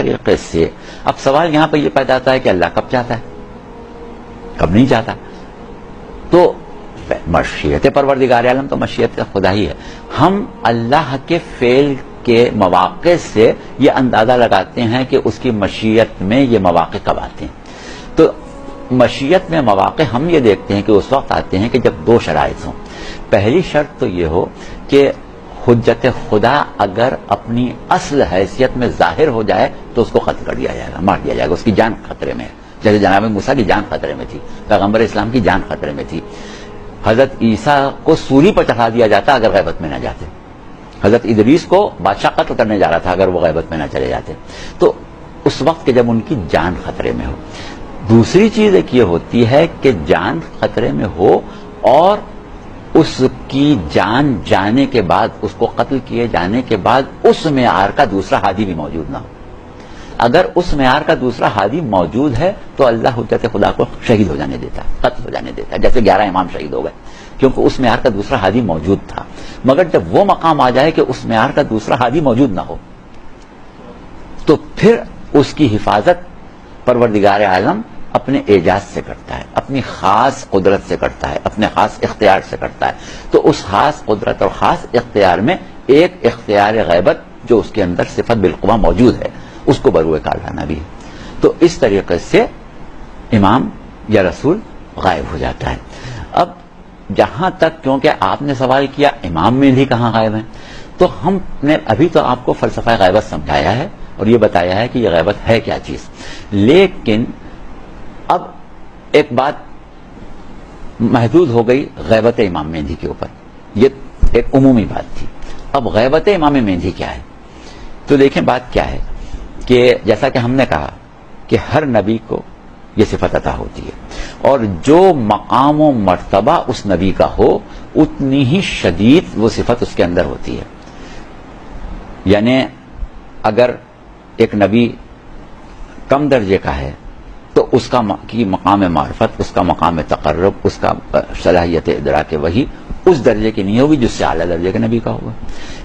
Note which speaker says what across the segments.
Speaker 1: طریقے سے اب سوال یہاں پہ یہ پیدا ہوتا ہے کہ اللہ کب چاہتا ہے، کب نہیں چاہتا. تو مشیت پروردگار عالم تو مشیت خدا ہی ہے. ہم اللہ کے فعل کے مواقع سے یہ اندازہ لگاتے ہیں کہ اس کی مشیت میں یہ مواقع کب آتے ہیں. تو مشیت میں مواقع ہم یہ دیکھتے ہیں کہ اس وقت آتے ہیں کہ جب دو شرائط ہوں. پہلی شرط تو یہ ہو کہ حجت خدا اگر اپنی اصل حیثیت میں ظاہر ہو جائے تو اس کو قتل کر دیا جائے گا، مار دیا جائے گا، اس کی جان خطرے میں ہے. جیسے جناب موسیٰ کی جان خطرے میں تھی، پیغمبر اسلام کی جان خطرے میں تھی. حضرت عیسیٰ کو سولی پر چڑھا دیا جاتا اگر غیبت میں نہ جاتے. حضرت ادریس کو بادشاہ قتل کرنے جا رہا تھا اگر وہ غیبت میں نہ چلے جاتے. تو اس وقت کہ جب ان کی جان خطرے میں ہو. دوسری چیز ایک یہ ہوتی ہے کہ جان خطرے میں ہو اور اس کی جان جانے کے بعد، اس کو قتل کیے جانے کے بعد اس معیار کا دوسرا ہادی بھی موجود نہ ہو. اگر اس معیار کا دوسرا ہادی موجود ہے تو اللہ حجت خدا کو شہید ہو جانے دیتا ہے، قتل ہو جانے دیتا ہے. جیسے 11 امام شہید ہو گئے کیونکہ اس معیار کا دوسرا ہادی موجود تھا. مگر جب وہ مقام آ جائے کہ اس معیار کا دوسرا ہادی موجود نہ ہو تو پھر اس کی حفاظت پروردگار عالم اپنے اعجاز سے کرتا ہے، اپنی خاص قدرت سے کرتا ہے، اپنے خاص اختیار سے کرتا ہے. تو اس خاص قدرت اور خاص اختیار میں ایک اختیار غیبت جو اس کے اندر صفت بالقوہ موجود ہے اس کو بروئے کار لانا بھی ہے. تو اس طریقے سے امام یا رسول غائب ہو جاتا ہے. اب جہاں تک کیونکہ آپ نے سوال کیا امام میں بھی کہاں غائب ہیں، تو ہم نے ابھی تو آپ کو فلسفہ غیبت سمجھایا ہے اور یہ بتایا ہے کہ یہ غیبت ہے کیا چیز. لیکن اب ایک بات محدود ہو گئی غیبت امام مہدی کے اوپر، یہ ایک عمومی بات تھی. اب غیبت امام مہدی کیا ہے؟ تو دیکھیں بات کیا ہے کہ جیسا کہ ہم نے کہا کہ ہر نبی کو یہ صفت عطا ہوتی ہے اور جو مقام و مرتبہ اس نبی کا ہو اتنی ہی شدید وہ صفت اس کے اندر ہوتی ہے. یعنی اگر ایک نبی کم درجے کا ہے تو اس کا کی مقام معرفت، اس کا مقام تقرب، اس کا صلاحیت ادراک وحی اس درجے کی نہیں ہوگی جس سے اعلیٰ درجے کے نبی کا ہوگا.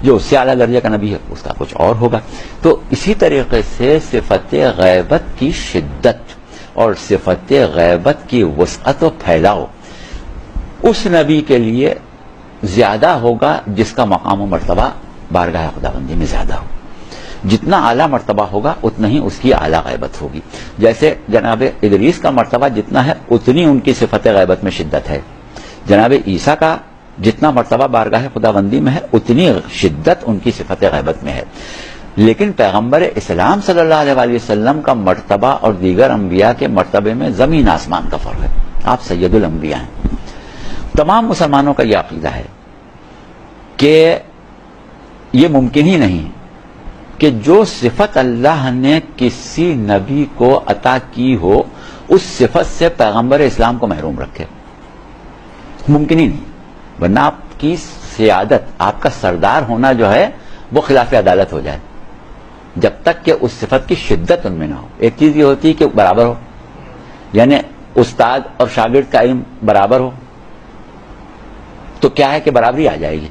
Speaker 1: جو اس سے اعلیٰ درجے کا نبی ہے اس کا کچھ اور ہوگا. تو اسی طریقے سے صفت غیبت کی شدت اور صفت غیبت کی وسعت و پھیلاؤ اس نبی کے لیے زیادہ ہوگا جس کا مقام و مرتبہ بارگاہ خداوندی میں زیادہ ہو. جتنا اعلیٰ مرتبہ ہوگا اتنا ہی اس کی اعلیٰ غیبت ہوگی. جیسے جناب ادریس کا مرتبہ جتنا ہے اتنی ان کی صفت غیبت میں شدت ہے. جناب عیسیٰ کا جتنا مرتبہ بارگاہ خداوندی میں ہے اتنی شدت ان کی صفت غیبت میں ہے. لیکن پیغمبر اسلام صلی اللہ علیہ وسلم کا مرتبہ اور دیگر انبیاء کے مرتبے میں زمین آسمان کا فرق ہے. آپ سید الانبیاء ہیں. تمام مسلمانوں کا یہ عقیدہ ہے کہ یہ ممکن ہی نہیں کہ جو صفت اللہ نے کسی نبی کو عطا کی ہو اس صفت سے پیغمبر اسلام کو محروم رکھے. ممکن ہی نہیں، ورنہ آپ کی سیادت، آپ کا سردار ہونا جو ہے وہ خلاف عدالت ہو جائے جب تک کہ اس صفت کی شدت ان میں نہ ہو. ایک چیز یہ ہوتی ہے کہ برابر ہو، یعنی استاد اور شاگرد کا علم برابر ہو تو کیا ہے کہ برابری آ جائے گی.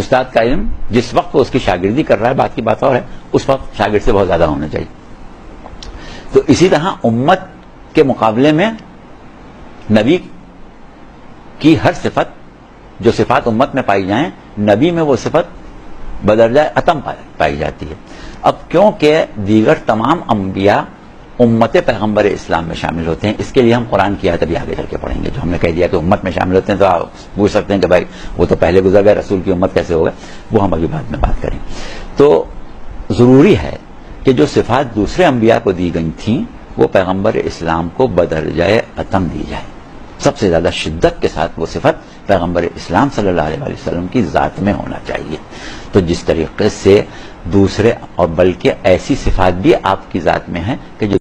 Speaker 1: استاد کا علم جس وقت وہ اس کی شاگردی کر رہا ہے بات کی بات اور ہے، اس وقت شاگرد سے بہت زیادہ ہونا چاہیے. تو اسی طرح امت کے مقابلے میں نبی کی ہر صفت، جو صفات امت میں پائی جائیں، نبی میں وہ صفت بدرجہ اتم پائی جاتی ہے. اب کیونکہ دیگر تمام انبیاء امت پیغمبر اسلام میں شامل ہوتے ہیں، اس کے لیے ہم قرآن کی آیت ابھی آگے چل کے پڑھیں گے. جو ہم نے کہہ دیا کہ امت میں شامل ہوتے ہیں تو آپ پوچھ سکتے ہیں کہ بھائی وہ تو پہلے گزر گئے، رسول کی امت کیسے ہوگا؟ وہ ہم ابھی بعد میں بات کریں. تو ضروری ہے کہ جو صفات دوسرے انبیاء کو دی گئی تھیں وہ پیغمبر اسلام کو بدرجہ اتم دی جائے. سب سے زیادہ شدت کے ساتھ وہ صفت پیغمبر اسلام صلی اللہ علیہ وسلم کی ذات میں ہونا چاہیے. تو جس طریقے سے دوسرے اور بلکہ ایسی صفات بھی آپ کی ذات میں ہیں کہ جو